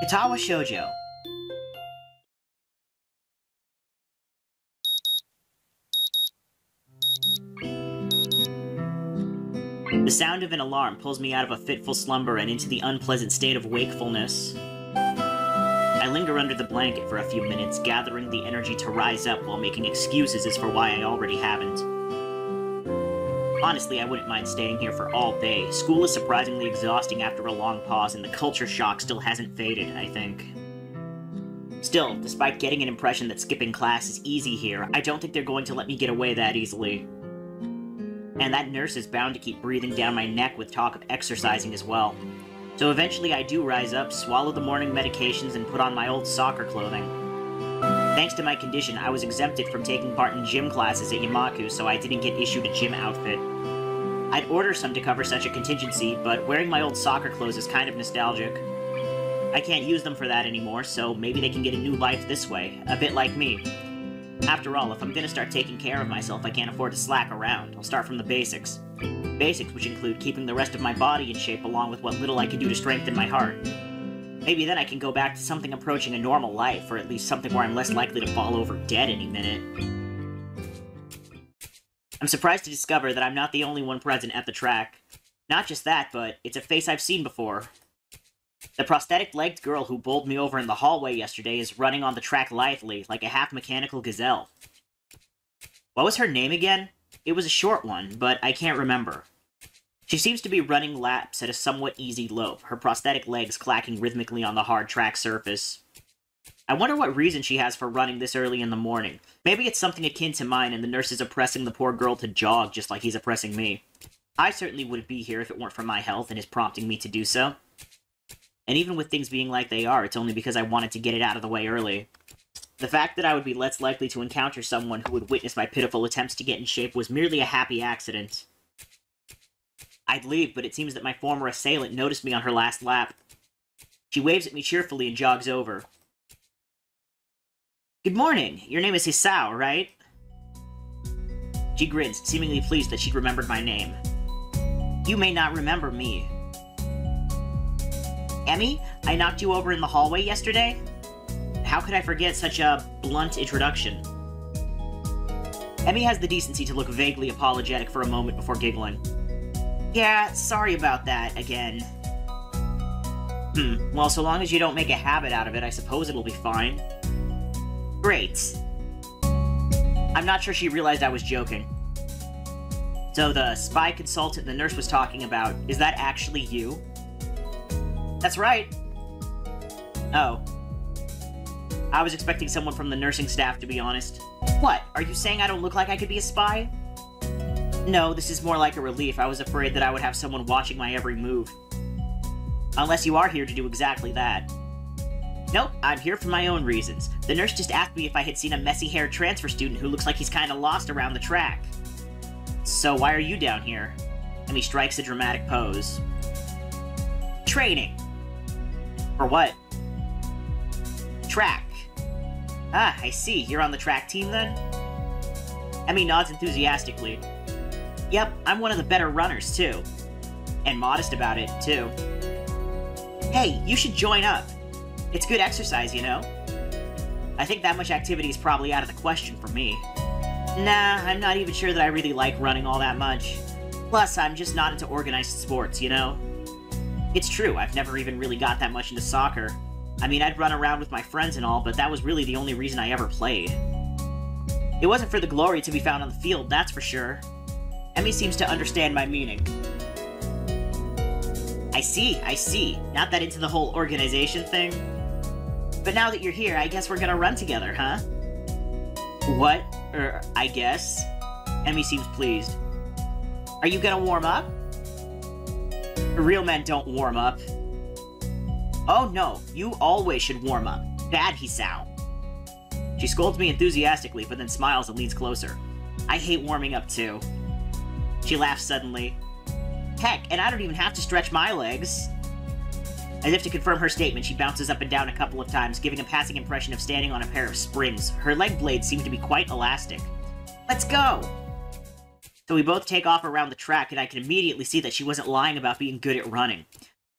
Katawa Shoujo. The sound of an alarm pulls me out of a fitful slumber and into the unpleasant state of wakefulness. I linger under the blanket for a few minutes, gathering the energy to rise up while making excuses as for why I already haven't. Honestly, I wouldn't mind staying here for all day. School is surprisingly exhausting after a long pause, and the culture shock still hasn't faded, I think. Still, despite getting an impression that skipping class is easy here, I don't think they're going to let me get away that easily. And that nurse is bound to keep breathing down my neck with talk of exercising as well. So eventually I do rise up, swallow the morning medications, and put on my old soccer clothing. Thanks to my condition, I was exempted from taking part in gym classes at Yamaku, so I didn't get issued a gym outfit. I'd order some to cover such a contingency, but wearing my old soccer clothes is kind of nostalgic. I can't use them for that anymore, so maybe they can get a new life this way, a bit like me. After all, if I'm gonna start taking care of myself, I can't afford to slack around. I'll start from the basics. Basics which include keeping the rest of my body in shape along with what little I can do to strengthen my heart. Maybe then I can go back to something approaching a normal life, or at least something where I'm less likely to fall over dead any minute. I'm surprised to discover that I'm not the only one present at the track. Not just that, but it's a face I've seen before. The prosthetic-legged girl who bowled me over in the hallway yesterday is running on the track lithely, like a half-mechanical gazelle. What was her name again? It was a short one, but I can't remember. She seems to be running laps at a somewhat easy lope, her prosthetic legs clacking rhythmically on the hard track surface. I wonder what reason she has for running this early in the morning. Maybe it's something akin to mine and the nurse is oppressing the poor girl to jog just like he's oppressing me. I certainly wouldn't be here if it weren't for my health and his prompting me to do so. And even with things being like they are, it's only because I wanted to get it out of the way early. The fact that I would be less likely to encounter someone who would witness my pitiful attempts to get in shape was merely a happy accident. I'd leave, but it seems that my former assailant noticed me on her last lap. She waves at me cheerfully and jogs over. Good morning. Your name is Hisao, right? She grins, seemingly pleased that she'd remembered my name. You may not remember me. Emmy, I knocked you over in the hallway yesterday? How could I forget such a blunt introduction? Emmy has the decency to look vaguely apologetic for a moment before giggling. Yeah, sorry about that, again. Well, so long as you don't make a habit out of it, I suppose it'll be fine. Great. I'm not sure she realized I was joking. So the spy consultant the nurse was talking about, is that actually you? That's right. Oh. I was expecting someone from the nursing staff, to be honest. What? Are you saying I don't look like I could be a spy? No, this is more like a relief. I was afraid that I would have someone watching my every move. Unless you are here to do exactly that. Nope, I'm here for my own reasons. The nurse just asked me if I had seen a messy-haired transfer student who looks like he's kinda lost around the track. So why are you down here? And he strikes a dramatic pose. Training. For what? Track. Ah, I see. You're on the track team, then? Emmy nods enthusiastically. Yep, I'm one of the better runners, too. And modest about it, too. Hey, you should join up. It's good exercise, you know? I think that much activity is probably out of the question for me. Nah, I'm not even sure that I really like running all that much. Plus, I'm just not into organized sports, you know? It's true, I've never even really got that much into soccer. I mean, I'd run around with my friends and all, but that was really the only reason I ever played. It wasn't for the glory to be found on the field, that's for sure. Emmy seems to understand my meaning. I see. Not that into the whole organization thing. But now that you're here, I guess we're gonna run together, huh? What? I guess? Emmy seems pleased. Are you gonna warm up? Real men don't warm up. Oh no, you always should warm up. Bad Hisao. She scolds me enthusiastically, but then smiles and leans closer. I hate warming up too. She laughs suddenly. Heck, and I don't even have to stretch my legs. As if to confirm her statement, she bounces up and down a couple of times, giving a passing impression of standing on a pair of springs. Her leg blades seem to be quite elastic. Let's go! So we both take off around the track, and I can immediately see that she wasn't lying about being good at running.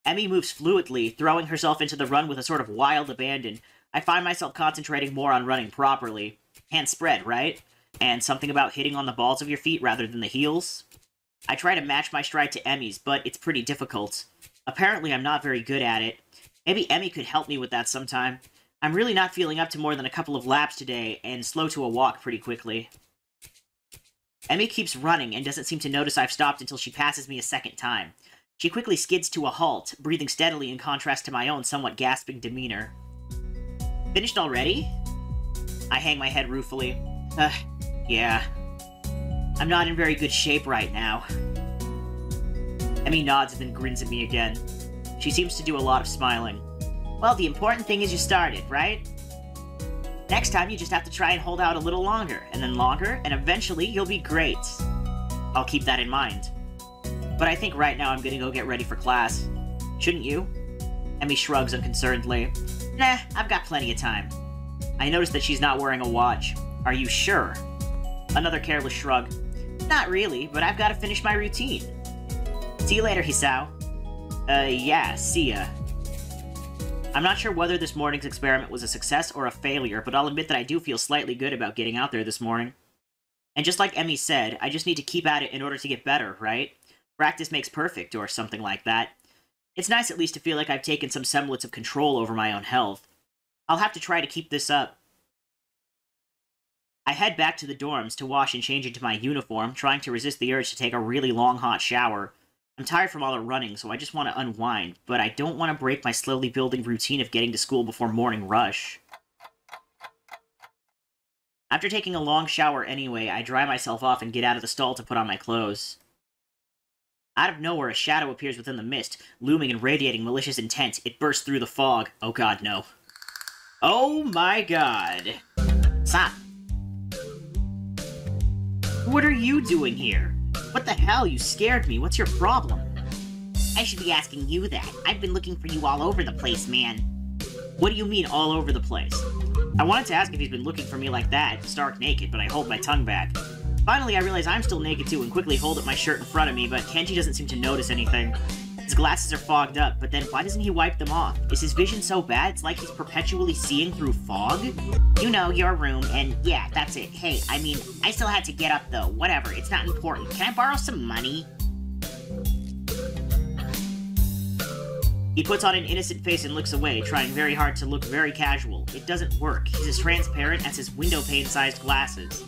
Emmy moves fluidly, throwing herself into the run with a sort of wild abandon. I find myself concentrating more on running properly. Hands spread, right? And something about hitting on the balls of your feet rather than the heels. I try to match my stride to Emmy's, but it's pretty difficult. Apparently, I'm not very good at it. Maybe Emmy could help me with that sometime. I'm really not feeling up to more than a couple of laps today, and slow to a walk pretty quickly. Emmy keeps running and doesn't seem to notice I've stopped until she passes me a second time. She quickly skids to a halt, breathing steadily in contrast to my own somewhat gasping demeanor. Finished already? I hang my head ruefully. Yeah. I'm not in very good shape right now. Emmy nods and then grins at me again. She seems to do a lot of smiling. Well, the important thing is you started, right? Next time you just have to try and hold out a little longer, and then longer, and eventually you'll be great. I'll keep that in mind. But I think right now I'm gonna go get ready for class. Shouldn't you? Emmy shrugs unconcernedly. Nah, I've got plenty of time. I notice that she's not wearing a watch. Are you sure? Another careless shrug. Not really, but I've got to finish my routine. See you later, Hisao. Yeah, see ya. I'm not sure whether this morning's experiment was a success or a failure, but I'll admit that I do feel slightly good about getting out there this morning. And just like Emmy said, I just need to keep at it in order to get better, right? Practice makes perfect, or something like that. It's nice at least to feel like I've taken some semblance of control over my own health. I'll have to try to keep this up. I head back to the dorms to wash and change into my uniform, trying to resist the urge to take a really long hot shower. I'm tired from all the running, so I just want to unwind, but I don't want to break my slowly building routine of getting to school before morning rush. After taking a long shower anyway, I dry myself off and get out of the stall to put on my clothes. Out of nowhere, a shadow appears within the mist, looming and radiating malicious intent. It bursts through the fog. Oh god, no. Oh my god. Stop. What are you doing here? What the hell? You scared me. What's your problem? I should be asking you that. I've been looking for you all over the place, man. What do you mean, all over the place? I wanted to ask if he's been looking for me like that, stark naked, but I hold my tongue back. Finally, I realize I'm still naked too and quickly hold up my shirt in front of me, but Kenji doesn't seem to notice anything. His glasses are fogged up, but then why doesn't he wipe them off? Is his vision so bad it's like he's perpetually seeing through fog? You know, your room, and yeah, that's it. Hey, I mean, I still had to get up though. Whatever, it's not important. Can I borrow some money? He puts on an innocent face and looks away, trying very hard to look very casual. It doesn't work. He's as transparent as his window pane-sized glasses.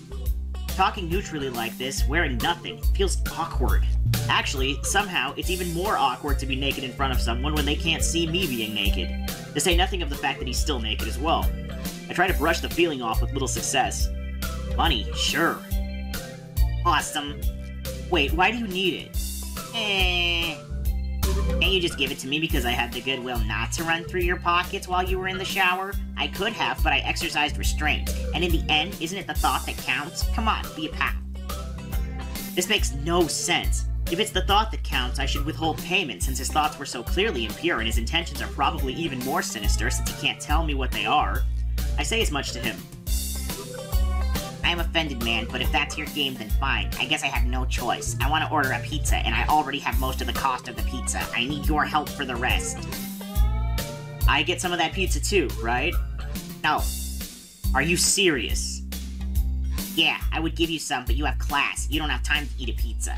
Talking neutrally like this, wearing nothing, feels awkward. Actually, somehow, it's even more awkward to be naked in front of someone when they can't see me being naked. To say nothing of the fact that he's still naked as well. I try to brush the feeling off with little success. Money, sure. Awesome. Wait, why do you need it? Can't you just give it to me because I had the goodwill not to run through your pockets while you were in the shower? I could have, but I exercised restraint. And in the end, isn't it the thought that counts? Come on, be a pal. This makes no sense. If it's the thought that counts, I should withhold payment since his thoughts were so clearly impure and his intentions are probably even more sinister since he can't tell me what they are. I say as much to him. I'm offended, man, but if that's your game, then fine. I guess I have no choice. I want to order a pizza, and I already have most of the cost of the pizza. I need your help for the rest. I get some of that pizza too, right? No. Are you serious? Yeah, I would give you some, but you have class. You don't have time to eat a pizza.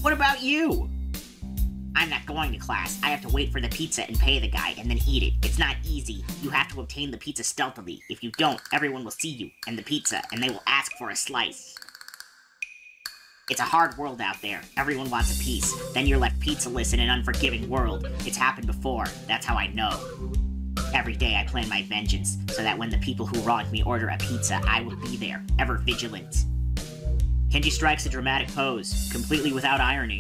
What about you? I'm not going to class. I have to wait for the pizza and pay the guy, and then eat it. It's not easy. You have to obtain the pizza stealthily. If you don't, everyone will see you and the pizza, and they will ask for a slice. It's a hard world out there. Everyone wants a piece. Then you're left pizzaless in an unforgiving world. It's happened before. That's how I know. Every day I plan my vengeance, so that when the people who wronged me order a pizza, I will be there, ever vigilant. Kenji strikes a dramatic pose, completely without irony.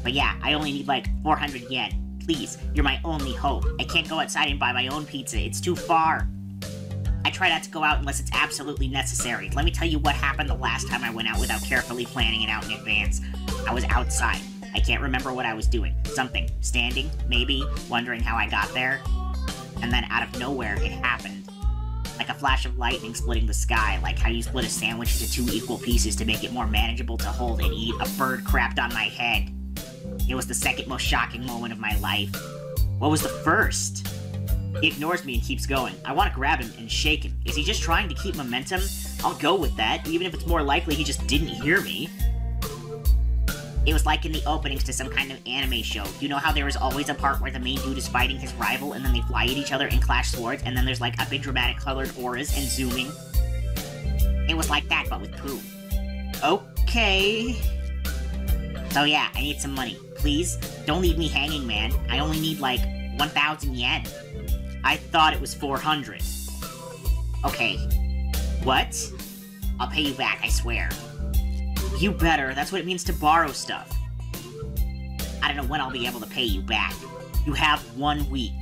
But yeah, I only need like 400 yen. Please, you're my only hope. I can't go outside and buy my own pizza. It's too far. I try not to go out unless it's absolutely necessary. Let me tell you what happened the last time I went out without carefully planning it out in advance. I was outside. I can't remember what I was doing. Something. Standing, maybe, wondering how I got there. And then out of nowhere, it happened. Like a flash of lightning splitting the sky, like how you split a sandwich into 2 equal pieces to make it more manageable to hold and eat. A bird crapped on my head. It was the second most shocking moment of my life. What was the first? He ignores me and keeps going. I want to grab him and shake him. Is he just trying to keep momentum? I'll go with that, even if it's more likely he just didn't hear me. It was like in the openings to some kind of anime show. You know how there is always a part where the main dude is fighting his rival and then they fly at each other and clash swords, and then there's like a big dramatic colored auras and zooming? It was like that, but with poo. Okay. So yeah, I need some money. Please, don't leave me hanging, man. I only need like 1,000 yen. I thought it was 400. Okay. What? I'll pay you back, I swear. You better. That's what it means to borrow stuff. I don't know when I'll be able to pay you back. You have 1 week.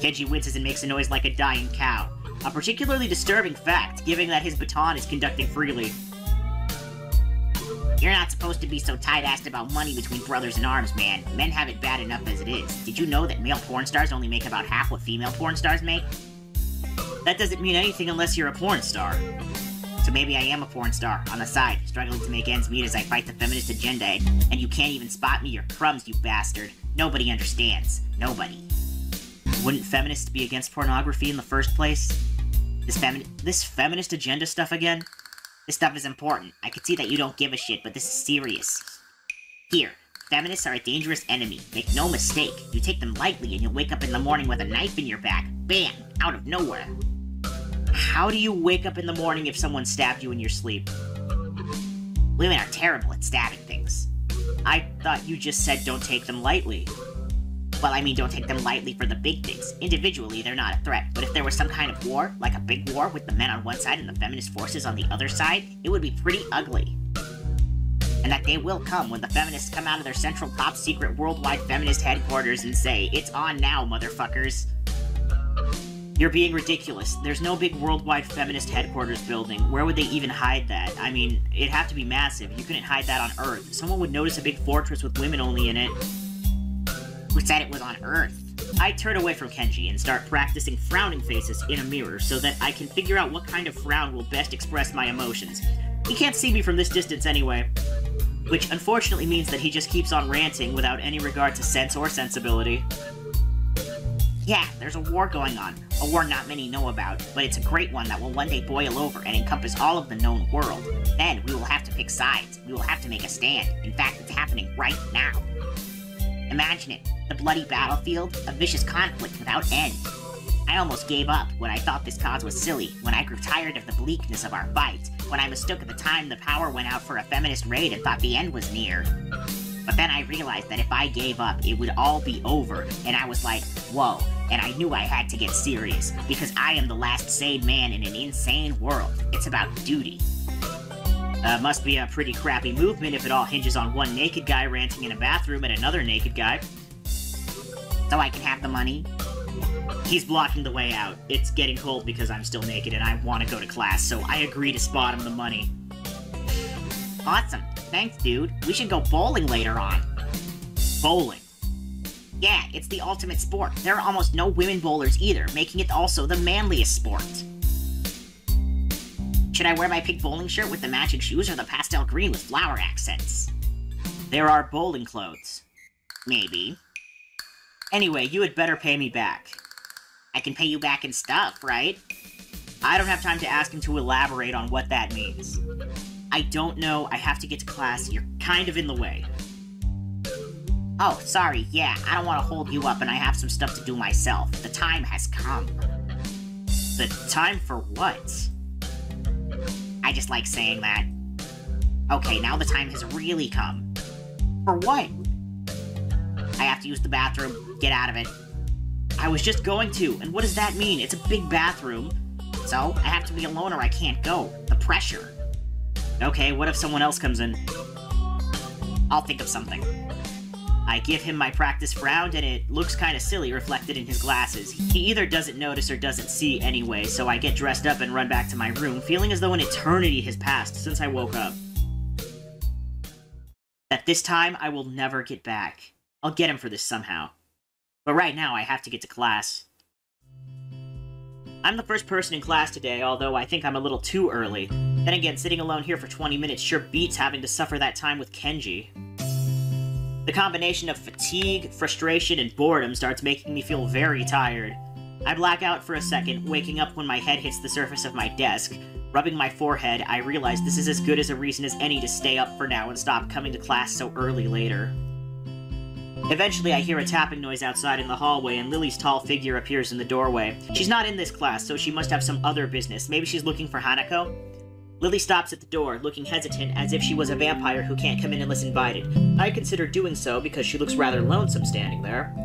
Kenji winces and makes a noise like a dying cow. A particularly disturbing fact, given that his baton is conducting freely. You're not supposed to be so tight-assed about money between brothers in arms, man. Men have it bad enough as it is. Did you know that male porn stars only make about half what female porn stars make? That doesn't mean anything unless you're a porn star. So maybe I am a porn star, on the side, struggling to make ends meet as I fight the feminist agenda, and you can't even spot me, you're crumbs, you bastard. Nobody understands. Nobody. Wouldn't feminists be against pornography in the first place? This feminist agenda stuff again? This stuff is important. I can see that you don't give a shit, but this is serious. Here, feminists are a dangerous enemy. Make no mistake. You take them lightly and you'll wake up in the morning with a knife in your back. Bam! Out of nowhere. How do you wake up in the morning if someone stabbed you in your sleep? Women are terrible at stabbing things. I thought you just said don't take them lightly. Well, I mean, don't take them lightly for the big things. Individually, they're not a threat, but if there was some kind of war, like a big war with the men on one side and the feminist forces on the other side, it would be pretty ugly. And that day will come when the feminists come out of their central top-secret worldwide feminist headquarters and say, "It's on now, motherfuckers." You're being ridiculous. There's no big worldwide feminist headquarters building. Where would they even hide that? I mean, it'd have to be massive. You couldn't hide that on Earth. Someone would notice a big fortress with women only in it. Who said it was on Earth? I turn away from Kenji and start practicing frowning faces in a mirror so that I can figure out what kind of frown will best express my emotions. He can't see me from this distance anyway. Which unfortunately means that he just keeps on ranting without any regard to sense or sensibility. Yeah, there's a war going on. A war not many know about, but it's a great one that will one day boil over and encompass all of the known world. Then we will have to pick sides. We will have to make a stand. In fact, it's happening right now. Imagine it. The bloody battlefield, a vicious conflict without end. I almost gave up when I thought this cause was silly, when I grew tired of the bleakness of our fight, when I mistook at the time the power went out for a feminist raid and thought the end was near. But then I realized that if I gave up, it would all be over, and I was like, whoa, and I knew I had to get serious, because I am the last sane man in an insane world. It's about duty. Must be a pretty crappy movement if it all hinges on one naked guy ranting in a bathroom at another naked guy. So I can have the money? He's blocking the way out. It's getting cold because I'm still naked and I want to go to class, so I agree to spot him the money. Awesome. Thanks, dude. We should go bowling later on. Bowling? Yeah, it's the ultimate sport. There are almost no women bowlers either, making it also the manliest sport. Should I wear my pink bowling shirt with the matching shoes or the pastel green with flower accents? There are bowling clothes. Maybe. Anyway, you had better pay me back. I can pay you back in stuff, right? I don't have time to ask him to elaborate on what that means. I don't know, I have to get to class, you're kind of in the way. Oh, sorry, yeah, I don't want to hold you up and I have some stuff to do myself. The time has come. The time for what? I just like saying that. Okay, now the time has really come. For what? I have to use the bathroom. Get out of it. I was just going to, and what does that mean? It's a big bathroom. So, I have to be alone or I can't go. The pressure. Okay, what if someone else comes in? I'll think of something. I give him my practice frown, and it looks kinda silly reflected in his glasses. He either doesn't notice or doesn't see anyway, so I get dressed up and run back to my room, feeling as though an eternity has passed since I woke up. At this time, I will never get back. I'll get him for this somehow. But right now, I have to get to class. I'm the first person in class today, although I think I'm a little too early. Then again, sitting alone here for 20 minutes sure beats having to suffer that time with Kenji. The combination of fatigue, frustration, and boredom starts making me feel very tired. I black out for a second, waking up when my head hits the surface of my desk. Rubbing my forehead, I realize this is as good as a reason as any to stay up for now and stop coming to class so early later. Eventually, I hear a tapping noise outside in the hallway, and Lily's tall figure appears in the doorway. She's not in this class, so she must have some other business. Maybe she's looking for Hanako? Lily stops at the door, looking hesitant, as if she was a vampire who can't come in unless invited. I consider doing so because she looks rather lonesome standing there.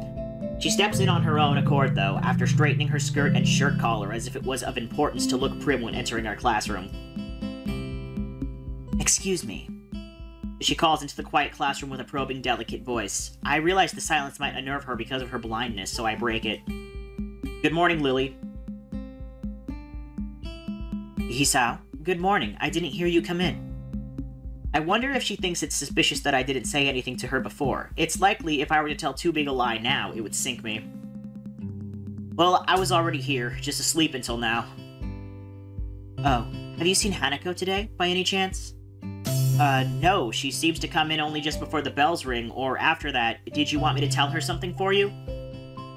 She steps in on her own accord, though, after straightening her skirt and shirt collar as if it was of importance to look prim when entering our classroom. Excuse me. She calls into the quiet classroom with a probing, delicate voice. I realize the silence might unnerve her because of her blindness, so I break it. Good morning, Lily. Hisao, good morning. I didn't hear you come in. I wonder if she thinks it's suspicious that I didn't say anything to her before. It's likely if I were to tell too big a lie now, it would sink me. Well, I was already here, just asleep until now. Oh, have you seen Hanako today, by any chance? No, she seems to come in only just before the bells ring, or after that. Did you want me to tell her something for you?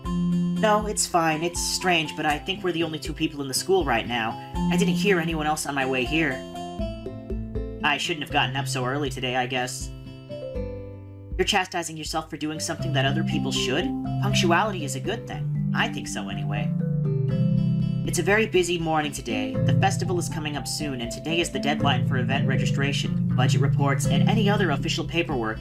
No, it's fine. It's strange, but I think we're the only two people in the school right now. I didn't hear anyone else on my way here. I shouldn't have gotten up so early today, I guess. You're chastising yourself for doing something that other people should? Punctuality is a good thing. I think so, anyway. It's a very busy morning today. The festival is coming up soon, and today is the deadline for event registration, budget reports, and any other official paperwork.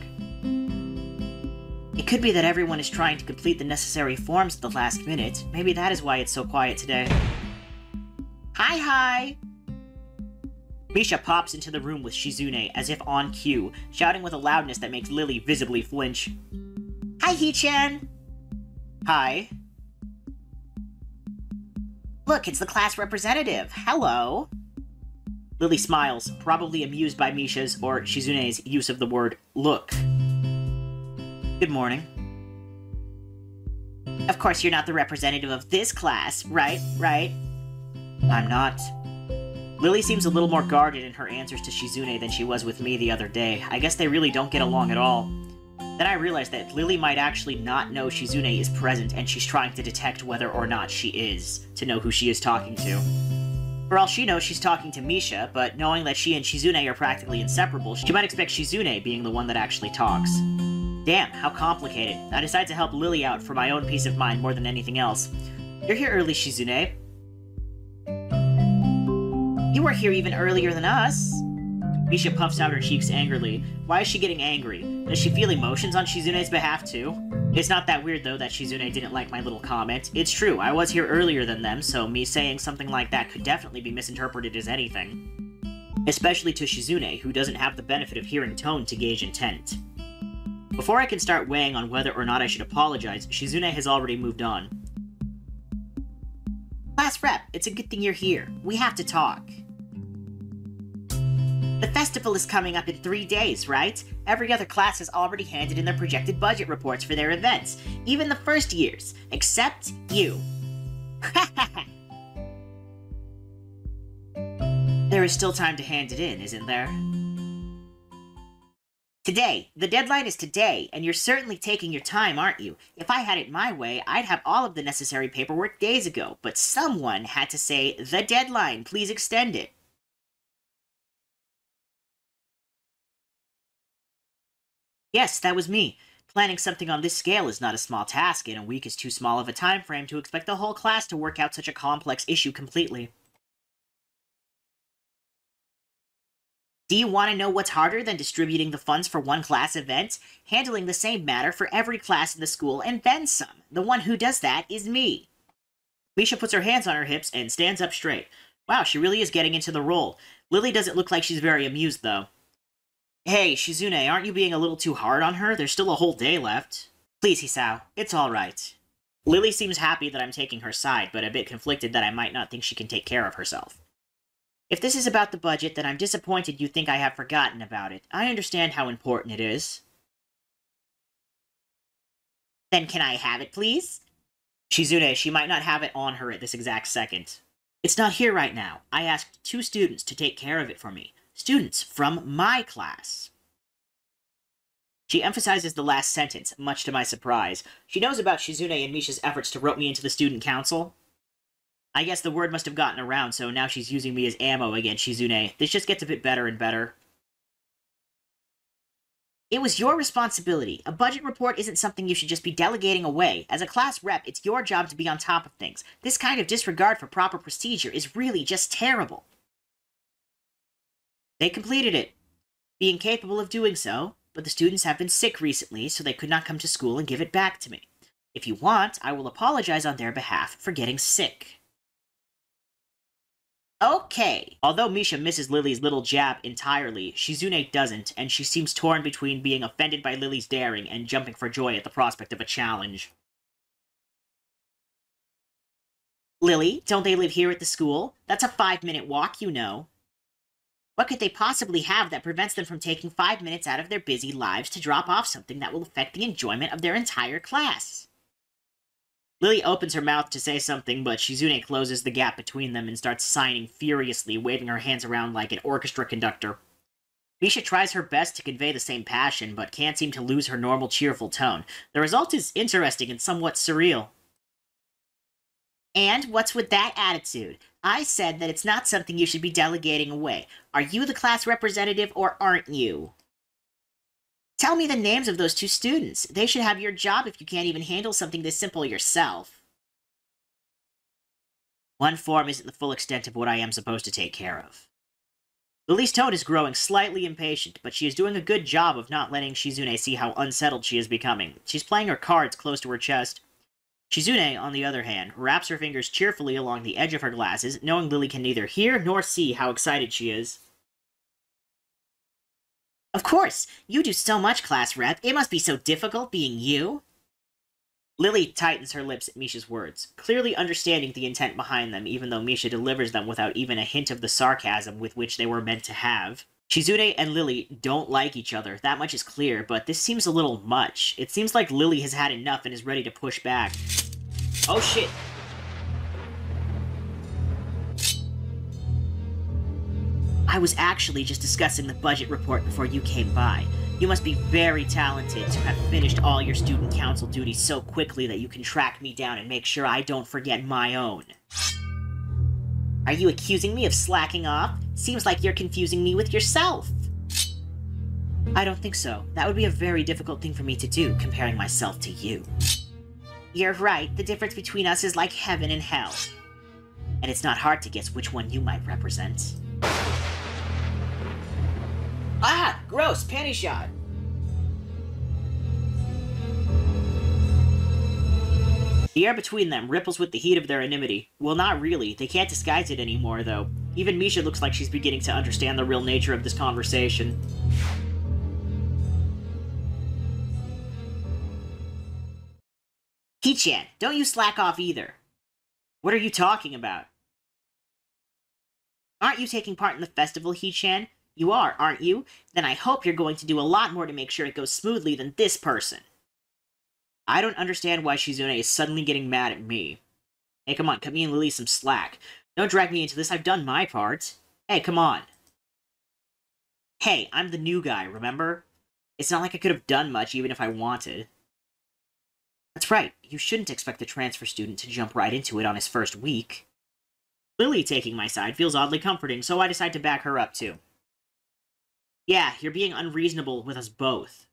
It could be that everyone is trying to complete the necessary forms at the last minute. Maybe that is why it's so quiet today. Hi! Misha pops into the room with Shizune, as if on cue, shouting with a loudness that makes Lily visibly flinch. Hi, Hee-chan! Hi. Look, it's the class representative. Hello. Lily smiles, probably amused by Misha's or Shizune's use of the word look. Good morning. Of course you're not the representative of this class, right? I'm not. Lily seems a little more guarded in her answers to Shizune than she was with me the other day. I guess they really don't get along at all. Then I realized that Lily might actually not know Shizune is present, and she's trying to detect whether or not she is, to know who she is talking to. For all she knows, she's talking to Misha, but knowing that she and Shizune are practically inseparable, she might expect Shizune being the one that actually talks. Damn, how complicated. I decide to help Lily out for my own peace of mind more than anything else. You're here early, Shizune. You were here even earlier than us. Misha puffs out her cheeks angrily. Why is she getting angry? Does she feel emotions on Shizune's behalf too? It's not that weird though that Shizune didn't like my little comment. It's true, I was here earlier than them, so me saying something like that could definitely be misinterpreted as anything. Especially to Shizune, who doesn't have the benefit of hearing tone to gauge intent. Before I can start weighing on whether or not I should apologize, Shizune has already moved on. Class rep, it's a good thing you're here. We have to talk. The festival is coming up in 3 days, right? Every other class has already handed in their projected budget reports for their events, even the first years, except you. There is still time to hand it in, isn't there? Today. The deadline is today, and you're certainly taking your time, aren't you? If I had it my way, I'd have all of the necessary paperwork days ago, but someone had to say, the deadline, please extend it. Yes, that was me. Planning something on this scale is not a small task, and a week is too small of a time frame to expect the whole class to work out such a complex issue completely. Do you want to know what's harder than distributing the funds for one class event? Handling the same matter for every class in the school and then some. The one who does that is me. Misha puts her hands on her hips and stands up straight. Wow, she really is getting into the role. Lily doesn't look like she's very amused, though. Hey, Shizune, aren't you being a little too hard on her? There's still a whole day left. Please, Hisao, it's alright. Lily seems happy that I'm taking her side, but a bit conflicted that I might not think she can take care of herself. If this is about the budget, then I'm disappointed you think I have forgotten about it. I understand how important it is. Then can I have it, please? Shizune, she might not have it on her at this exact second. It's not here right now. I asked 2 students to take care of it for me. Students from my class. She emphasizes the last sentence, much to my surprise. She knows about Shizune and Misha's efforts to rope me into the student council. I guess the word must have gotten around, so now she's using me as ammo against Shizune. This just gets a bit better and better. It was your responsibility. A budget report isn't something you should just be delegating away. As a class rep, it's your job to be on top of things. This kind of disregard for proper procedure is really just terrible. They completed it, being capable of doing so, but the students have been sick recently, so they could not come to school and give it back to me. If you want, I will apologize on their behalf for getting sick. Okay. Although Misha misses Lilly's little jab entirely, Shizune doesn't, and she seems torn between being offended by Lilly's daring and jumping for joy at the prospect of a challenge. Lilly, don't they live here at the school? That's a 5-minute walk, you know. What could they possibly have that prevents them from taking 5 minutes out of their busy lives to drop off something that will affect the enjoyment of their entire class? Lilly opens her mouth to say something, but Shizune closes the gap between them and starts sighing furiously, waving her hands around like an orchestra conductor. Misha tries her best to convey the same passion, but can't seem to lose her normal cheerful tone. The result is interesting and somewhat surreal. And what's with that attitude? I said that it's not something you should be delegating away. Are you the class representative or aren't you? Tell me the names of those 2 students. They should have your job if you can't even handle something this simple yourself. One form isn't the full extent of what I am supposed to take care of. Lilly's tone is growing slightly impatient, but she is doing a good job of not letting Shizune see how unsettled she is becoming. She's playing her cards close to her chest. Shizune, on the other hand, wraps her fingers cheerfully along the edge of her glasses, knowing Lilly can neither hear nor see how excited she is. Of course! You do so much, class rep. It must be so difficult being you. Lilly tightens her lips at Misha's words, clearly understanding the intent behind them, even though Misha delivers them without even a hint of the sarcasm with which they were meant to have. Shizune and Lilly don't like each other, that much is clear, but this seems a little much. It seems like Lilly has had enough and is ready to push back. Oh shit! I was actually just discussing the budget report before you came by. You must be very talented to have finished all your student council duties so quickly that you can track me down and make sure I don't forget my own. Are you accusing me of slacking off? Seems like you're confusing me with yourself. I don't think so. That would be a very difficult thing for me to do, comparing myself to you. You're right. The difference between us is like heaven and hell. And it's not hard to guess which one you might represent. Ah! Gross! Panty shot! The air between them ripples with the heat of their enmity. Well, not really. They can't disguise it anymore, though. Even Misha looks like she's beginning to understand the real nature of this conversation. Hichan, don't you slack off either. What are you talking about? Aren't you taking part in the festival, Hichan? You are, aren't you? Then I hope you're going to do a lot more to make sure it goes smoothly than this person. I don't understand why Shizune is suddenly getting mad at me. Hey, come on, cut me and Lilly some slack. Don't drag me into this, I've done my part. Hey, come on. Hey, I'm the new guy, remember? It's not like I could have done much even if I wanted. That's right, you shouldn't expect the transfer student to jump right into it on his first week. Lilly taking my side feels oddly comforting, so I decide to back her up too. Yeah, you're being unreasonable with us both.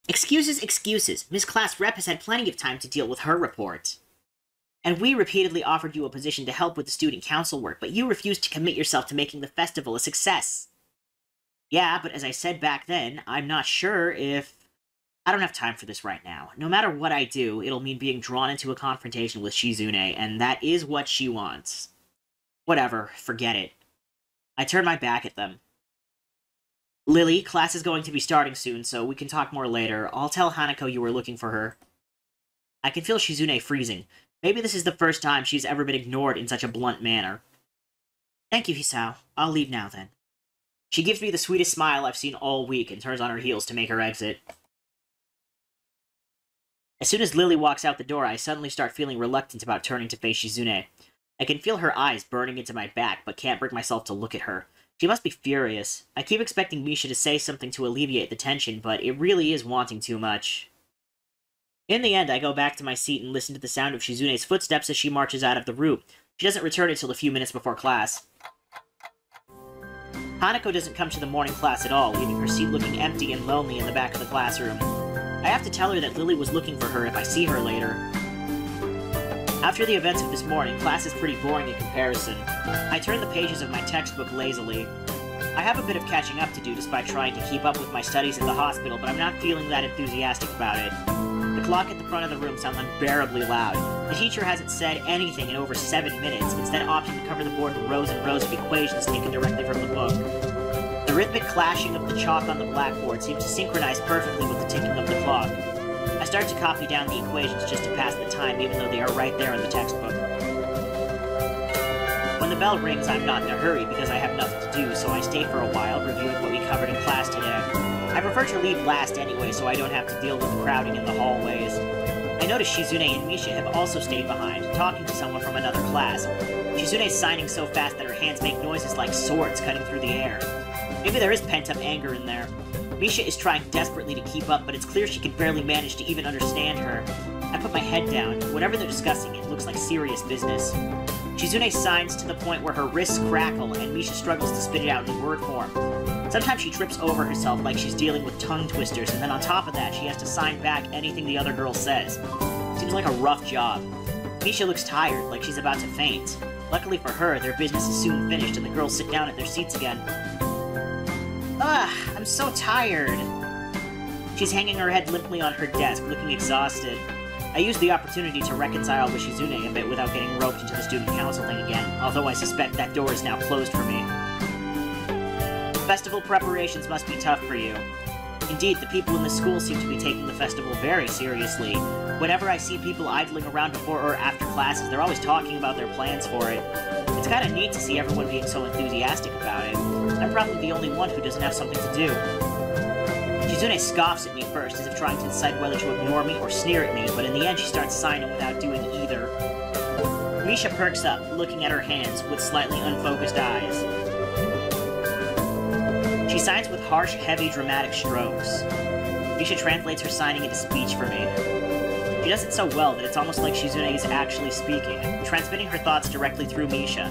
Excuses, excuses. Miss Class Rep has had plenty of time to deal with her report. And we repeatedly offered you a position to help with the student council work, but you refused to commit yourself to making the festival a success. Yeah, but as I said back then, I'm not sure if... I don't have time for this right now. No matter what I do, it'll mean being drawn into a confrontation with Shizune, and that is what she wants. Whatever, forget it. I turn my back at them. Lilly, class is going to be starting soon, so we can talk more later. I'll tell Hanako you were looking for her. I can feel Shizune freezing. Maybe this is the first time she's ever been ignored in such a blunt manner. Thank you, Hisao. I'll leave now, then. She gives me the sweetest smile I've seen all week and turns on her heels to make her exit. As soon as Lily walks out the door, I suddenly start feeling reluctant about turning to face Shizune. I can feel her eyes burning into my back, but can't bring myself to look at her. She must be furious. I keep expecting Misha to say something to alleviate the tension, but it really is wanting too much. In the end, I go back to my seat and listen to the sound of Shizune's footsteps as she marches out of the room. She doesn't return until a few minutes before class. Hanako doesn't come to the morning class at all, leaving her seat looking empty and lonely in the back of the classroom. I have to tell her that Lily was looking for her if I see her later. After the events of this morning, class is pretty boring in comparison. I turn the pages of my textbook lazily. I have a bit of catching up to do despite trying to keep up with my studies at the hospital, but I'm not feeling that enthusiastic about it. The clock at the front of the room sounds unbearably loud. The teacher hasn't said anything in over 7 minutes, instead opting to cover the board in rows and rows of equations taken directly from the book. The rhythmic clashing of the chalk on the blackboard seems to synchronize perfectly with the ticking of the clock. I start to copy down the equations just to pass the time, even though they are right there in the textbook. When the bell rings, I'm not in a hurry because I have nothing to do, so I stay for a while, reviewing what we covered in class today. I prefer to leave last anyway, so I don't have to deal with the crowding in the hallways. I notice Shizune and Misha have also stayed behind, talking to someone from another class. Shizune's signing so fast that her hands make noises like swords cutting through the air. Maybe there is pent-up anger in there. Misha is trying desperately to keep up, but it's clear she can barely manage to even understand her. I put my head down. Whatever they're discussing, it looks like serious business. Shizune signs to the point where her wrists crackle, and Misha struggles to spit it out in word form. Sometimes she trips over herself like she's dealing with tongue twisters, and then on top of that, she has to sign back anything the other girl says. Seems like a rough job. Misha looks tired, like she's about to faint. Luckily for her, their business is soon finished, and the girls sit down at their seats again. Ugh, I'm so tired. She's hanging her head limply on her desk, looking exhausted. I use the opportunity to reconcile with Shizune a bit without getting roped into the student council thing again, although I suspect that door is now closed for me. Festival preparations must be tough for you. Indeed, the people in the school seem to be taking the festival very seriously. Whenever I see people idling around before or after classes, they're always talking about their plans for it. It's kind of neat to see everyone being so enthusiastic about it. I'm probably the only one who doesn't have something to do. Shizune scoffs at me first, as if trying to decide whether to ignore me or sneer at me, but in the end she starts signing without doing either. Misha perks up, looking at her hands with slightly unfocused eyes. She signs with harsh, heavy, dramatic strokes. Misha translates her signing into speech for me. She does it so well that it's almost like Shizune is actually speaking, transmitting her thoughts directly through Misha.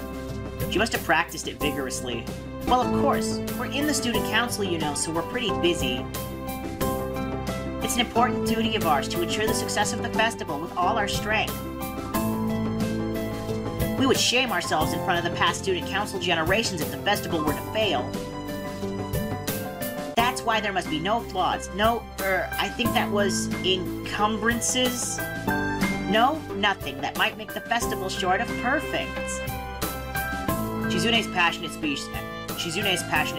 She must have practiced it vigorously. Well, of course. We're in the student council, you know, so we're pretty busy. It's an important duty of ours to ensure the success of the festival with all our strength. We would shame ourselves in front of the past student council generations if the festival were to fail. That's why there must be no flaws, I think that was encumbrances? No, nothing that might make the festival short of perfect. Shizune's passionate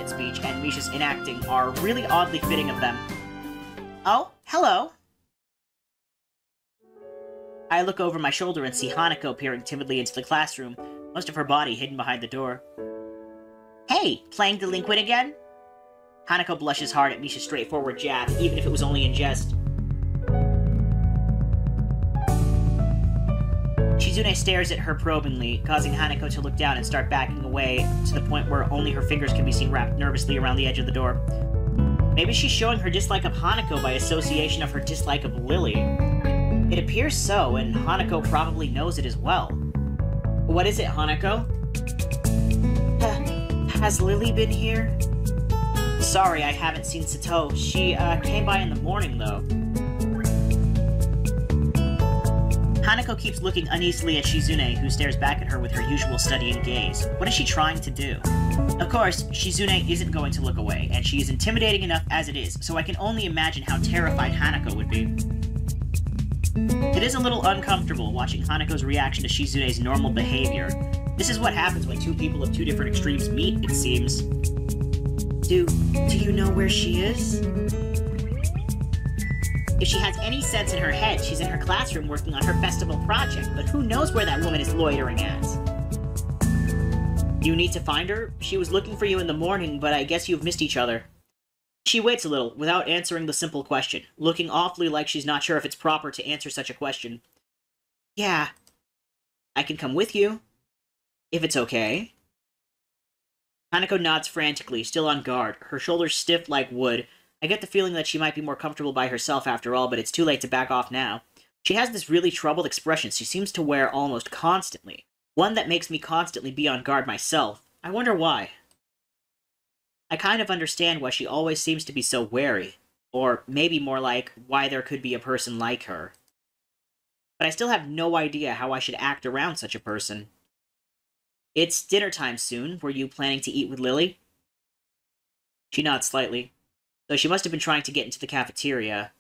speech and Misha's enacting are really oddly fitting of them. Oh, hello. I look over my shoulder and see Hanako peering timidly into the classroom, most of her body hidden behind the door. Hey, playing delinquent again? Hanako blushes hard at Misha's straightforward jab, even if it was only in jest. Shizune stares at her probingly, causing Hanako to look down and start backing away to the point where only her fingers can be seen wrapped nervously around the edge of the door. Maybe she's showing her dislike of Hanako by association of her dislike of Lily. It appears so, and Hanako probably knows it as well. What is it, Hanako? Has Lily been here? Sorry, I haven't seen Sato. She, came by in the morning, though. Hanako keeps looking uneasily at Shizune, who stares back at her with her usual studying gaze. What is she trying to do? Of course, Shizune isn't going to look away, and she is intimidating enough as it is, so I can only imagine how terrified Hanako would be. It is a little uncomfortable watching Hanako's reaction to Shizune's normal behavior. This is what happens when two people of two different extremes meet, it seems. Do you know where she is? If she has any sense in her head, she's in her classroom working on her festival project, but who knows where that woman is loitering at? You need to find her? She was looking for you in the morning, but I guess you've missed each other. She waits a little, without answering the simple question, looking awfully like she's not sure if it's proper to answer such a question. Yeah. I can come with you. If it's okay. Hanako nods frantically, still on guard, her shoulders stiff like wood. I get the feeling that she might be more comfortable by herself after all, but it's too late to back off now. She has this really troubled expression she seems to wear almost constantly. One that makes me constantly be on guard myself. I wonder why. I kind of understand why she always seems to be so wary. Or maybe more like, why there could be a person like her. But I still have no idea how I should act around such a person. It's dinner time soon. Were you planning to eat with Lilly? She nods slightly. Though she must have been trying to get into the cafeteria.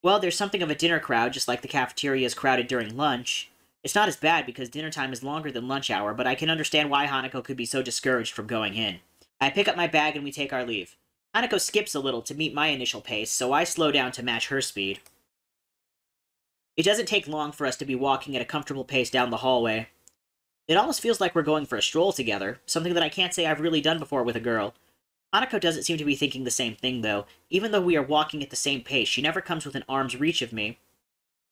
Well, there's something of a dinner crowd, just like the cafeteria is crowded during lunch. It's not as bad because dinner time is longer than lunch hour, but I can understand why Hanako could be so discouraged from going in. I pick up my bag and we take our leave. Hanako skips a little to meet my initial pace, so I slow down to match her speed. It doesn't take long for us to be walking at a comfortable pace down the hallway. It almost feels like we're going for a stroll together, something that I can't say I've really done before with a girl. Hanako doesn't seem to be thinking the same thing, though. Even though we are walking at the same pace, she never comes within arm's reach of me.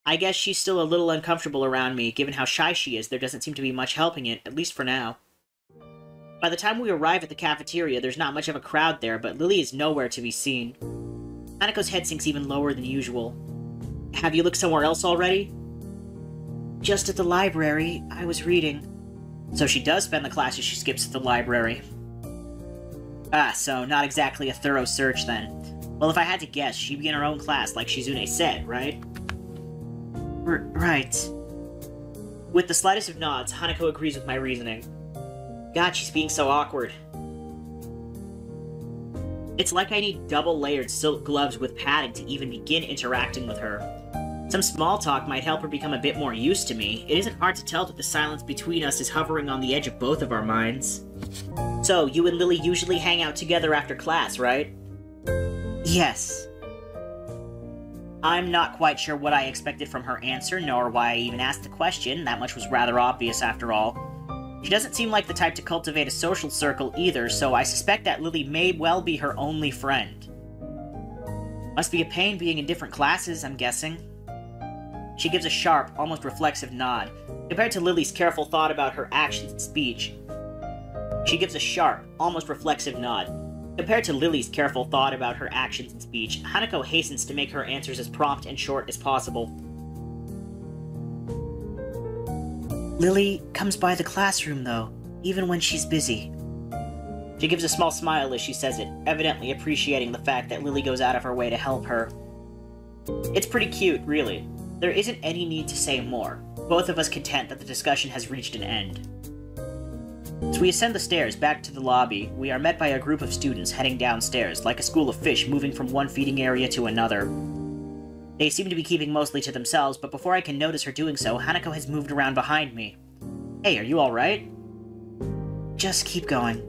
I guess she's still a little uncomfortable around me, given how shy she is. There doesn't seem to be much helping it, at least for now. By the time we arrive at the cafeteria, there's not much of a crowd there, but Lilly is nowhere to be seen. Hanako's head sinks even lower than usual. Have you looked somewhere else already? Just at the library. I was reading. So she does spend the classes she skips at the library. Ah, so not exactly a thorough search then. Well, if I had to guess, she'd be in her own class, like Shizune said, right? Right. With the slightest of nods, Hanako agrees with my reasoning. God, she's being so awkward. It's like I need double-layered silk gloves with padding to even begin interacting with her. Some small talk might help her become a bit more used to me. It isn't hard to tell that the silence between us is hovering on the edge of both of our minds. So, you and Lilly usually hang out together after class, right? Yes. I'm not quite sure what I expected from her answer, nor why I even asked the question. That much was rather obvious after all. She doesn't seem like the type to cultivate a social circle either, so I suspect that Lilly may well be her only friend. Must be a pain being in different classes, I'm guessing. She gives a sharp, almost reflexive nod. Compared to Lilly's careful thought about her actions and speech. She gives a sharp, almost reflexive nod. Compared to Lilly's careful thought about her actions and speech, Hanako hastens to make her answers as prompt and short as possible. Lilly comes by the classroom, though, even when she's busy. She gives a small smile as she says it, evidently appreciating the fact that Lilly goes out of her way to help her. It's pretty cute, really. There isn't any need to say more, both of us content that the discussion has reached an end. As we ascend the stairs back to the lobby, we are met by a group of students heading downstairs, like a school of fish moving from one feeding area to another. They seem to be keeping mostly to themselves, but before I can notice her doing so, Hanako has moved around behind me. Hey, are you alright? Just keep going.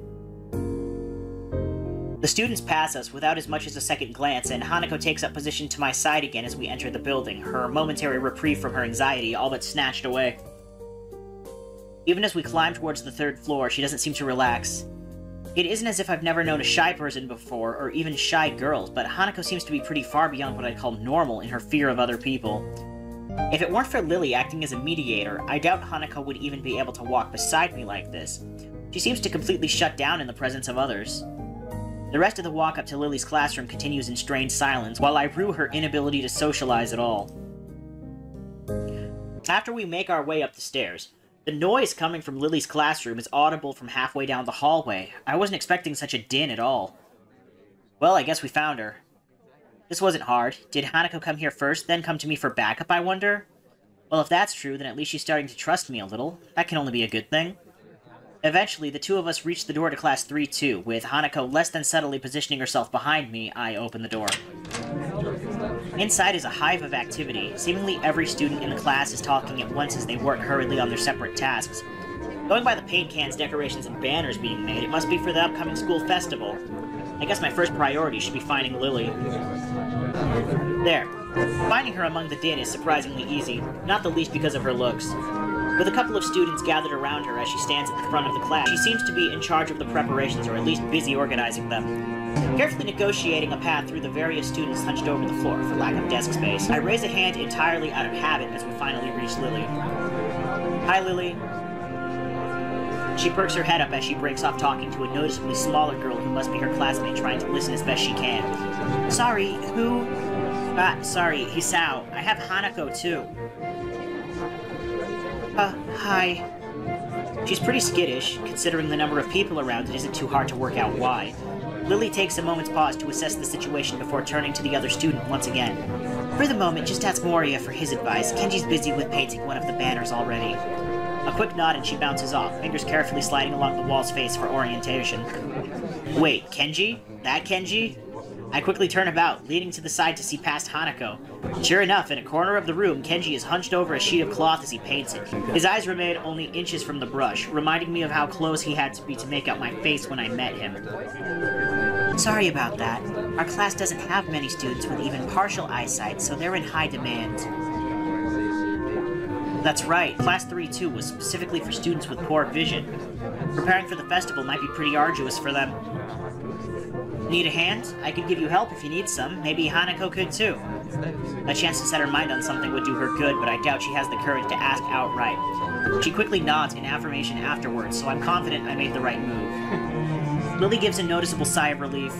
The students pass us without as much as a second glance, and Hanako takes up position to my side again as we enter the building, her momentary reprieve from her anxiety all but snatched away. Even as we climb towards the third floor, she doesn't seem to relax. It isn't as if I've never known a shy person before, or even shy girls, but Hanako seems to be pretty far beyond what I'd call normal in her fear of other people. If it weren't for Lilly acting as a mediator, I doubt Hanako would even be able to walk beside me like this. She seems to completely shut down in the presence of others. The rest of the walk up to Lily's classroom continues in strained silence, while I rue her inability to socialize at all. After we make our way up the stairs, the noise coming from Lily's classroom is audible from halfway down the hallway. I wasn't expecting such a din at all. Well, I guess we found her. This wasn't hard. Did Hanako come here first, then come to me for backup, I wonder? Well, if that's true, then at least she's starting to trust me a little. That can only be a good thing. Eventually, the two of us reach the door to Class 3-2. With Hanako less than subtly positioning herself behind me, I open the door. Inside is a hive of activity. Seemingly every student in the class is talking at once as they work hurriedly on their separate tasks. Going by the paint cans, decorations, and banners being made, it must be for the upcoming school festival. I guess my first priority should be finding Lilly. There. Finding her among the din is surprisingly easy, not the least because of her looks. With a couple of students gathered around her as she stands at the front of the class, she seems to be in charge of the preparations, or at least busy organizing them. Carefully negotiating a path through the various students hunched over the floor for lack of desk space, I raise a hand entirely out of habit as we finally reach Lily. Hi, Lily. She perks her head up as she breaks off talking to a noticeably smaller girl who must be her classmate trying to listen as best she can. Sorry, who? Sorry, Hisao. I have Hanako, too. Hi. She's pretty skittish, considering the number of people around it isn't too hard to work out why. Lily takes a moment's pause to assess the situation before turning to the other student once again. For the moment, just ask Moria for his advice. Kenji's busy with painting one of the banners already. A quick nod and she bounces off, fingers carefully sliding along the wall's face for orientation. Wait, Kenji? That Kenji? I quickly turn about, leaning to the side to see past Hanako. Sure enough, in a corner of the room, Kenji is hunched over a sheet of cloth as he paints it. His eyes remain only inches from the brush, reminding me of how close he had to be to make out my face when I met him. Sorry about that. Our class doesn't have many students with even partial eyesight, so they're in high demand. That's right, Class 3-2 was specifically for students with poor vision. Preparing for the festival might be pretty arduous for them. Need a hand? I could give you help if you need some. Maybe Hanako could too. A chance to set her mind on something would do her good, but I doubt she has the courage to ask outright. She quickly nods in affirmation afterwards, so I'm confident I made the right move. Lily gives a noticeable sigh of relief.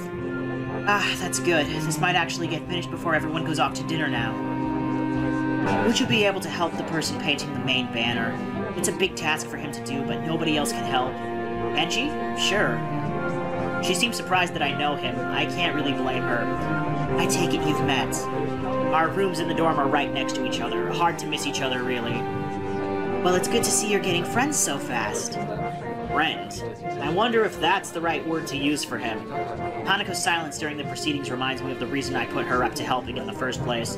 That's good. This might actually get finished before everyone goes off to dinner now. Would you be able to help the person painting the main banner? It's a big task for him to do, but nobody else can help. Kenji? Sure. She seems surprised that I know him. I can't really blame her. I take it you've met. Our rooms in the dorm are right next to each other. Hard to miss each other, really. Well, it's good to see you're getting friends so fast. Friend? I wonder if that's the right word to use for him. Hanako's silence during the proceedings reminds me of the reason I put her up to helping in the first place.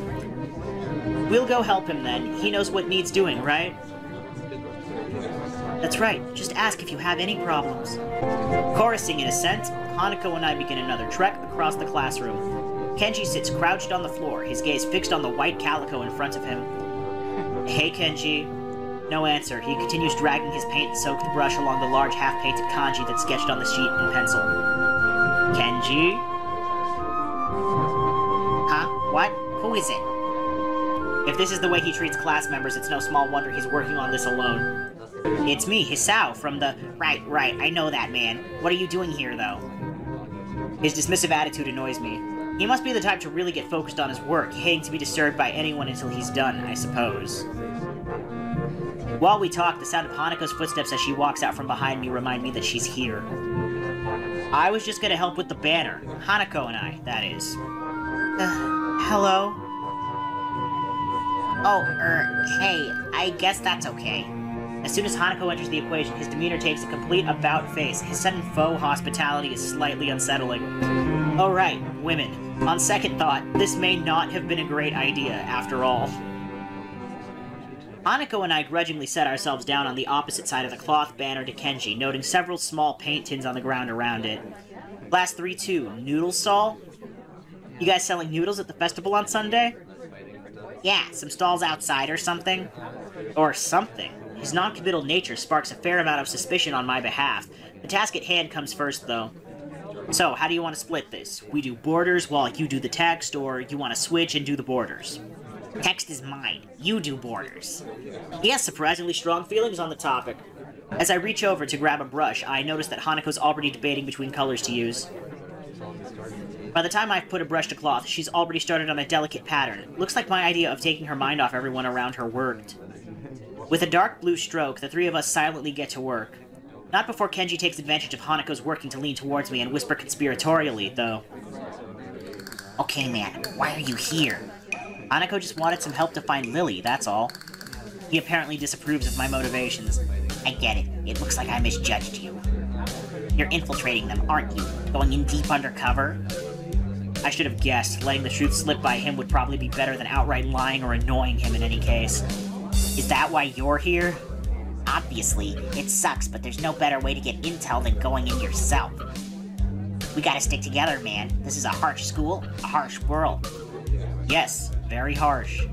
We'll go help him then. He knows what needs doing, right? That's right. Just ask if you have any problems. Chorusing in assent, Hanako and I begin another trek across the classroom. Kenji sits crouched on the floor, his gaze fixed on the white calico in front of him. Hey, Kenji. No answer. He continues dragging his paint-soaked brush along the large half-painted kanji that's sketched on the sheet in pencil. Kenji? Huh? What? Who is it? If this is the way he treats class members, it's no small wonder he's working on this alone. It's me, Hisao, from the... Right, I know that man. What are you doing here, though? His dismissive attitude annoys me. He must be the type to really get focused on his work, hating to be disturbed by anyone until he's done, I suppose. While we talk, the sound of Hanako's footsteps as she walks out from behind me remind me that she's here. I was just gonna help with the banner. Hanako and I, that is. Hello? Oh, hey, I guess that's okay. As soon as Hanako enters the equation, his demeanor takes a complete about-face. His sudden faux hospitality is slightly unsettling. Oh right, women. On second thought, this may not have been a great idea, after all. Hanako and I grudgingly set ourselves down on the opposite side of the cloth banner to Kenji, noting several small paint tins on the ground around it. Class 3-2, noodle stall? You guys selling noodles at the festival on Sunday? Yeah, some stalls outside or something. Or something. His non-committal nature sparks a fair amount of suspicion on my behalf. The task at hand comes first, though. So, how do you want to split this? We do borders while you do the text, or you want to switch and do the borders? Text is mine. You do borders. He has surprisingly strong feelings on the topic. As I reach over to grab a brush, I notice that Hanako's already debating between colors to use. By the time I've put a brush to cloth, she's already started on a delicate pattern. Looks like my idea of taking her mind off everyone around her worked. With a dark blue stroke, the three of us silently get to work. Not before Kenji takes advantage of Hanako's working to lean towards me and whisper conspiratorially, though. Okay, man, why are you here? Hanako just wanted some help to find Lily, that's all. He apparently disapproves of my motivations. I get it. It looks like I misjudged you. You're infiltrating them, aren't you? Going in deep undercover? I should have guessed. Letting the truth slip by him would probably be better than outright lying or annoying him in any case. Is that why you're here? Obviously. It sucks, but there's no better way to get intel than going in yourself. We gotta stick together, man. This is a harsh school, a harsh world. Yes, very harsh.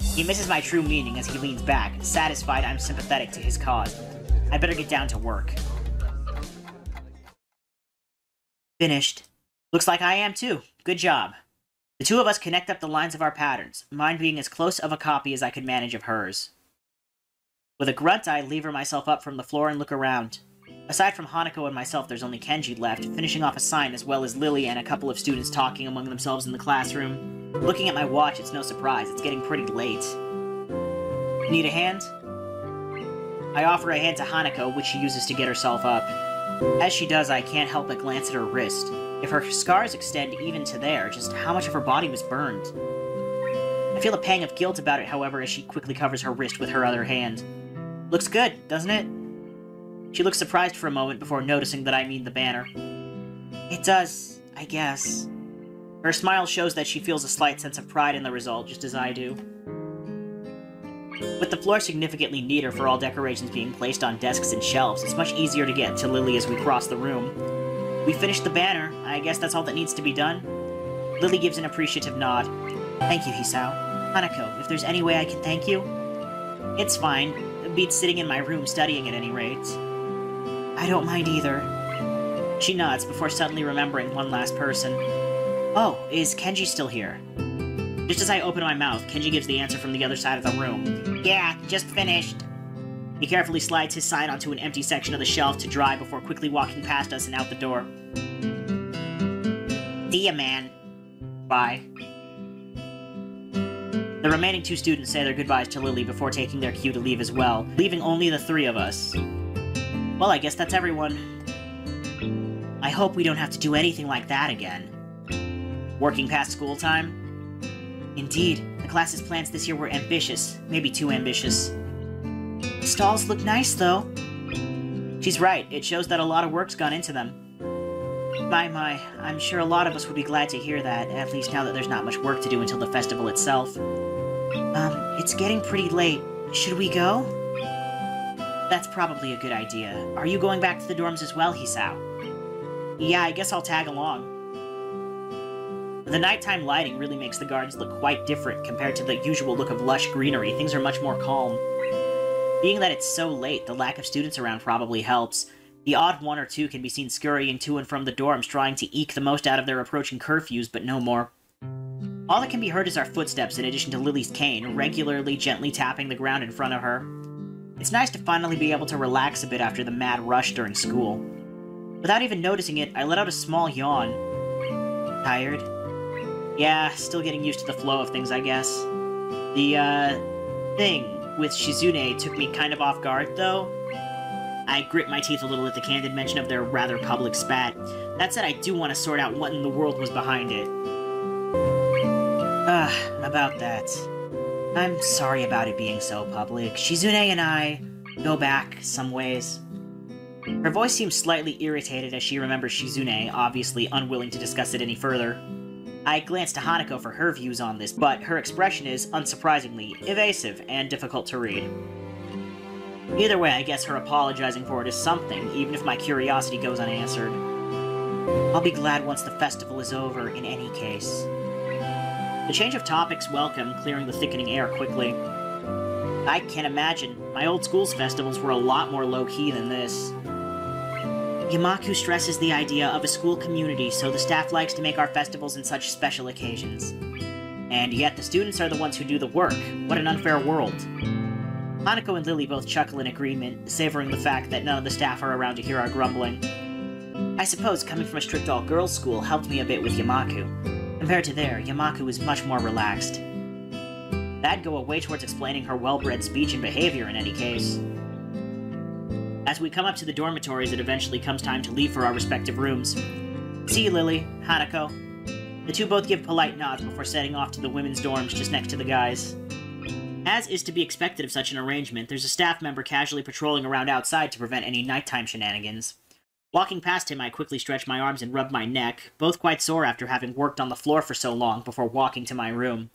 He misses my true meaning as he leans back, satisfied I'm sympathetic to his cause. I better get down to work. Finished. Looks like I am too. Good job. The two of us connect up the lines of our patterns, mine being as close of a copy as I could manage of hers. With a grunt, I lever myself up from the floor and look around. Aside from Hanako and myself, there's only Kenji left, finishing off a sign as well as Lilly and a couple of students talking among themselves in the classroom. Looking at my watch, it's no surprise, it's getting pretty late. Need a hand? I offer a hand to Hanako, which she uses to get herself up. As she does, I can't help but glance at her wrist. If her scars extend even to there, just how much of her body was burned? I feel a pang of guilt about it, however, as she quickly covers her wrist with her other hand. Looks good, doesn't it? She looks surprised for a moment before noticing that I mean the banner. It does, I guess. Her smile shows that she feels a slight sense of pride in the result, just as I do. With the floor significantly neater for all decorations being placed on desks and shelves, it's much easier to get to Lilly as we cross the room. We finished the banner. I guess that's all that needs to be done. Lilly gives an appreciative nod. Thank you, Hisao. Hanako, if there's any way I can thank you? It's fine. It beats sitting in my room studying at any rate. I don't mind either. She nods before suddenly remembering one last person. Oh, is Kenji still here? Just as I open my mouth, Kenji gives the answer from the other side of the room. Yeah, just finished. He carefully slides his sign onto an empty section of the shelf to dry before quickly walking past us and out the door. See ya, man. Bye. The remaining two students say their goodbyes to Lilly before taking their cue to leave as well, leaving only the three of us. Well, I guess that's everyone. I hope we don't have to do anything like that again. Working past school time? Indeed, the class's plans this year were ambitious, maybe too ambitious. The stalls look nice, though. She's right, it shows that a lot of work's gone into them. My, I'm sure a lot of us would be glad to hear that, at least now that there's not much work to do until the festival itself. It's getting pretty late. Should we go? That's probably a good idea. Are you going back to the dorms as well, Hisao? Yeah, I guess I'll tag along. The nighttime lighting really makes the gardens look quite different compared to the usual look of lush greenery. Things are much more calm. Being that it's so late, the lack of students around probably helps. The odd one or two can be seen scurrying to and from the dorms trying to eke the most out of their approaching curfews, but no more. All that can be heard is our footsteps in addition to Lily's cane, regularly gently tapping the ground in front of her. It's nice to finally be able to relax a bit after the mad rush during school. Without even noticing it, I let out a small yawn. Tired? Yeah, still getting used to the flow of things, I guess. The, thing with Shizune took me kind of off guard, though. I grit my teeth a little at the candid mention of their rather public spat. That said, I do want to sort out what in the world was behind it. About that. I'm sorry about it being so public. Shizune and I go back some ways. Her voice seems slightly irritated as she remembers Shizune, obviously unwilling to discuss it any further. I glance to Hanako for her views on this, but her expression is, unsurprisingly, evasive and difficult to read. Either way, I guess her apologizing for it is something, even if my curiosity goes unanswered. I'll be glad once the festival is over, in any case. The change of topics welcome, clearing the thickening air quickly. I can imagine. My old school's festivals were a lot more low-key than this. Yamaku stresses the idea of a school community, so the staff likes to make our festivals in such special occasions. And yet the students are the ones who do the work. What an unfair world. Hanako and Lilly both chuckle in agreement, savoring the fact that none of the staff are around to hear our grumbling. I suppose coming from a strict all-girls school helped me a bit with Yamaku. Compared to there, Yamaku is much more relaxed. That'd go a way towards explaining her well-bred speech and behavior in any case. As we come up to the dormitories, it eventually comes time to leave for our respective rooms. See you, Lilly, Hanako. The two both give polite nods before setting off to the women's dorms just next to the guys. As is to be expected of such an arrangement, there's a staff member casually patrolling around outside to prevent any nighttime shenanigans. Walking past him, I quickly stretch my arms and rub my neck, both quite sore after having worked on the floor for so long before walking to my room.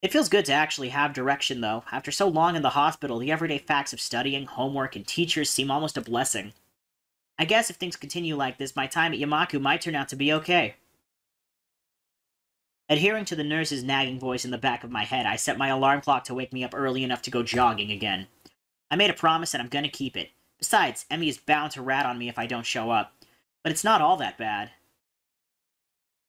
It feels good to actually have direction, though. After so long in the hospital, the everyday facts of studying, homework, and teachers seem almost a blessing. I guess if things continue like this, my time at Yamaku might turn out to be okay. Adhering to the nurse's nagging voice in the back of my head, I set my alarm clock to wake me up early enough to go jogging again. I made a promise and I'm gonna keep it. Besides, Emmy is bound to rat on me if I don't show up. But it's not all that bad.